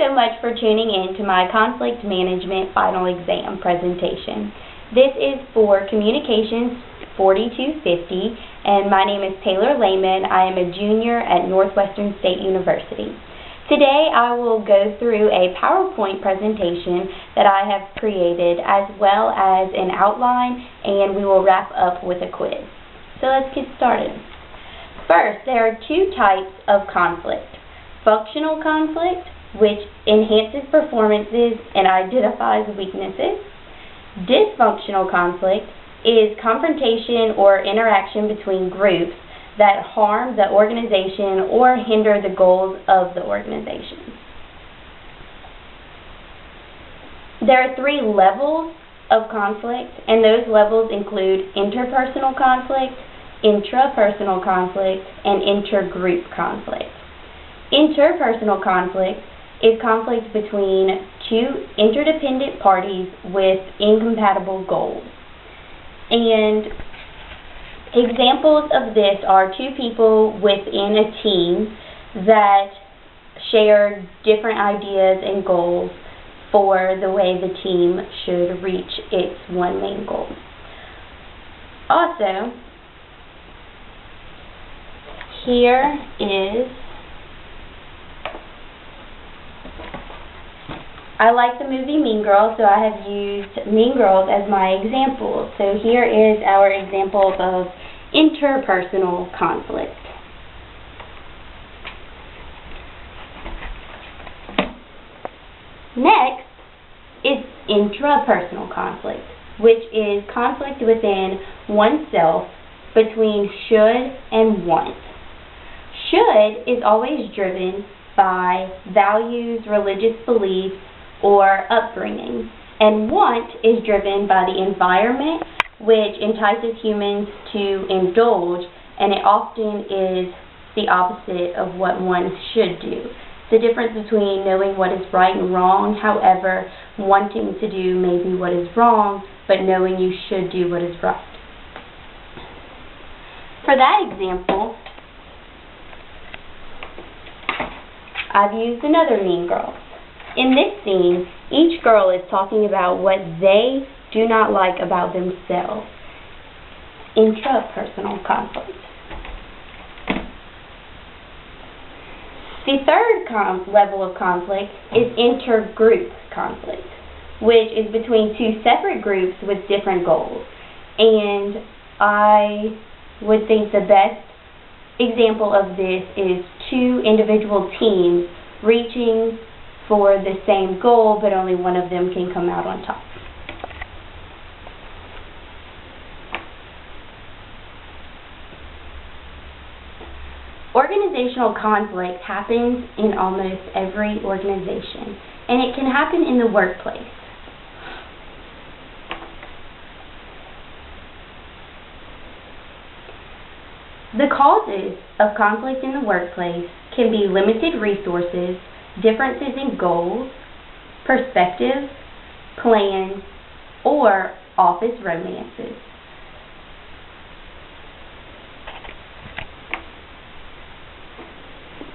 so much for tuning in to my conflict management final exam presentation. This is for Communications 4250, and my name is Taylor Layman. I am a junior at Northwestern State University. Today I will go through a PowerPoint presentation that I have created, as well as an outline, and we will wrap up with a quiz. So let's get started. First, there are two types of conflict. Functional conflict, which enhances performances and identifies weaknesses. Dysfunctional conflict is confrontation or interaction between groups that harm the organization or hinder the goals of the organization. There are three levels of conflict, and those levels include interpersonal conflict, intrapersonal conflict, and intergroup conflict. Interpersonal conflict is conflict between two interdependent parties with incompatible goals. And examples of this are two people within a team that share different ideas and goals for the way the team should reach its one main goal. Also, here is, I like the movie Mean Girls, so I have used Mean Girls as my example. So here is our example of interpersonal conflict. Next is intrapersonal conflict, which is conflict within oneself between should and want. Should is always driven by values, religious beliefs, or upbringing, and want is driven by the environment, which entices humans to indulge, and it often is the opposite of what one should do. The difference between knowing what is right and wrong, however, wanting to do maybe what is wrong, but knowing you should do what is right. For that example, I've used another Mean Girl. In this scene, each girl is talking about what they do not like about themselves. Intrapersonal conflict. The third level of conflict is intergroup conflict, which is between two separate groups with different goals. And I would think the best example of this is two individual teams reaching for the same goal, but only one of them can come out on top. Organizational conflict happens in almost every organization, and it can happen in the workplace. The causes of conflict in the workplace can be limited resources, differences in goals, perspective, plans, or office romances.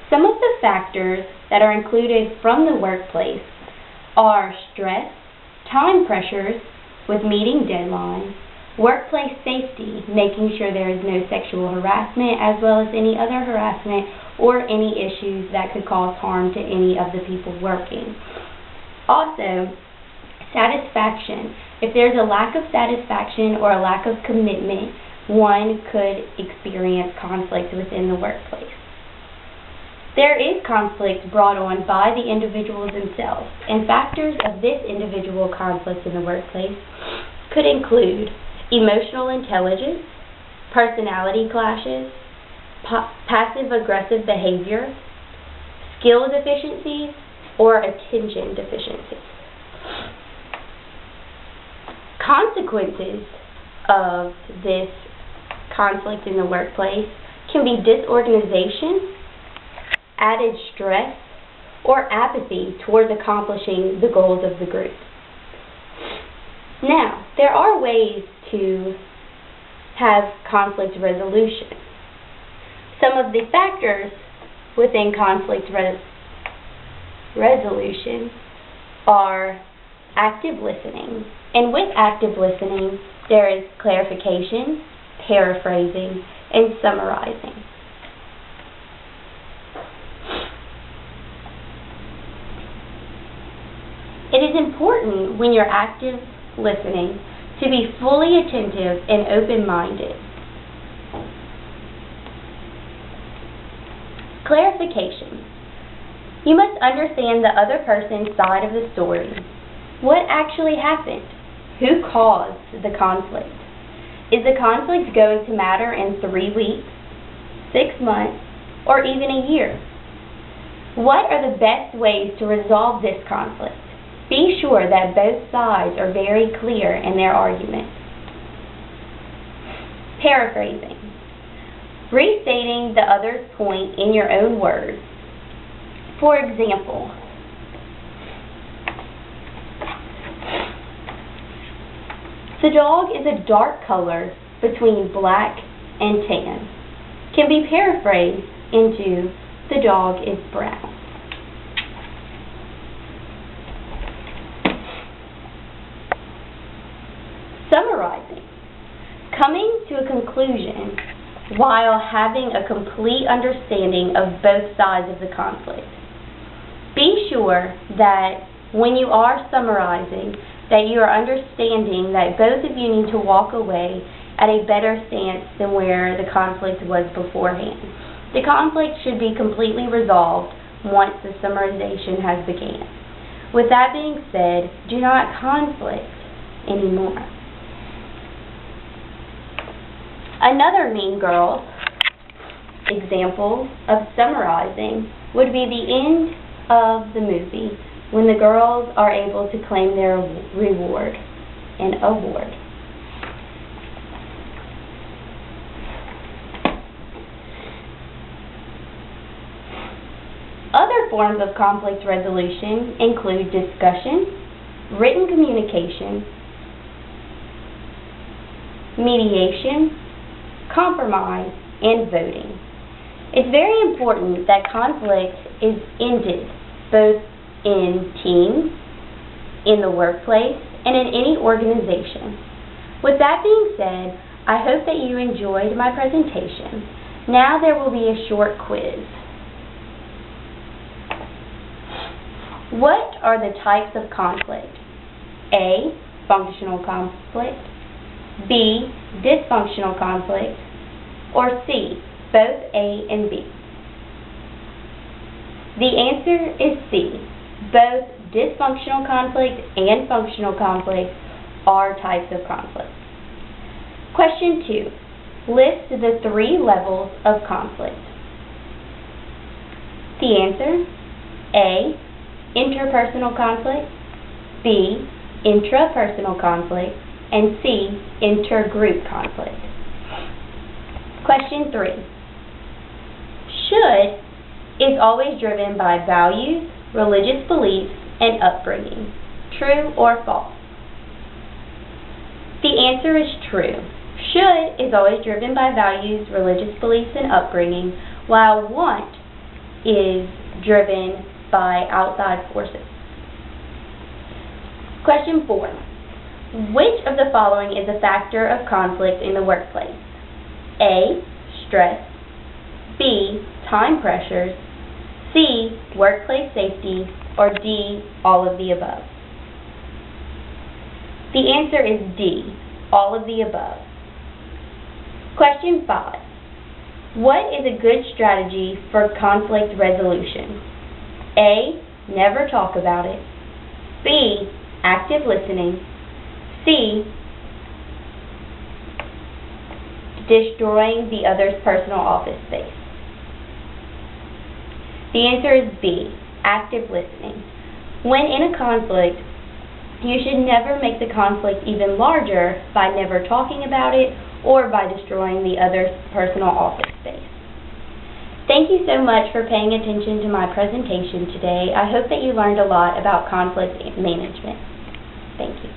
Some of the factors that are included from the workplace are stress, time pressures with meeting deadlines, workplace safety, making sure there is no sexual harassment, as well as any other harassment or any issues that could cause harm to any of the people working. Also, satisfaction. If there's a lack of satisfaction or a lack of commitment, one could experience conflict within the workplace. There is conflict brought on by the individuals themselves, and factors of this individual conflict in the workplace could include emotional intelligence, personality clashes, passive-aggressive behavior, skill deficiencies, or attention deficiencies. Consequences of this conflict in the workplace can be disorganization, added stress, or apathy towards accomplishing the goals of the group. Now, there are ways to have conflict resolution. Some of the factors within conflict resolution are active listening. And with active listening, there is clarification, paraphrasing, and summarizing. It is important when you're active listening to be fully attentive and open-minded. Clarification. You must understand the other person's side of the story. What actually happened? Who caused the conflict? Is the conflict going to matter in 3 weeks, 6 months, or even a year? What are the best ways to resolve this conflict? Be sure that both sides are very clear in their argument. Paraphrasing. Restating the other's point in your own words. For example, the dog is a dark color between black and tan. Can be paraphrased into the dog is brown. Summarizing. Coming to a conclusion while having a complete understanding of both sides of the conflict. Be sure that when you are summarizing, that you are understanding that both of you need to walk away at a better stance than where the conflict was beforehand. The conflict should be completely resolved once the summarization has begun. With that being said, do not conflict anymore. Another Mean Girls example of summarizing would be the end of the movie when the girls are able to claim their reward and award. Other forms of conflict resolution include discussion, written communication, mediation, compromise, and voting. It's very important that conflict is ended both in teams, in the workplace, and in any organization. With that being said, I hope that you enjoyed my presentation. Now there will be a short quiz. What are the types of conflict? A, functional conflict, B, dysfunctional conflict, or C, both A and B? The answer is C. Both dysfunctional conflict and functional conflict are types of conflict. Question 2. List the 3 levels of conflict. The answer: A, interpersonal conflict, B, intrapersonal conflict, and C, intergroup conflict. Question 3. Should is always driven by values, religious beliefs, and upbringing. True or false? The answer is true. Should is always driven by values, religious beliefs, and upbringing, while want is driven by outside forces. Question 4. Which of the following is a factor of conflict in the workplace? A, stress, B, time pressures, C, workplace safety, or D, all of the above? The answer is D, all of the above. Question 5. What is a good strategy for conflict resolution? A, never talk about it. B, active listening. C, destroying the other's personal office space. The answer is B, active listening. When in a conflict, you should never make the conflict even larger by never talking about it or by destroying the other's personal office space. Thank you so much for paying attention to my presentation today. I hope that you learned a lot about conflict management. Thank you.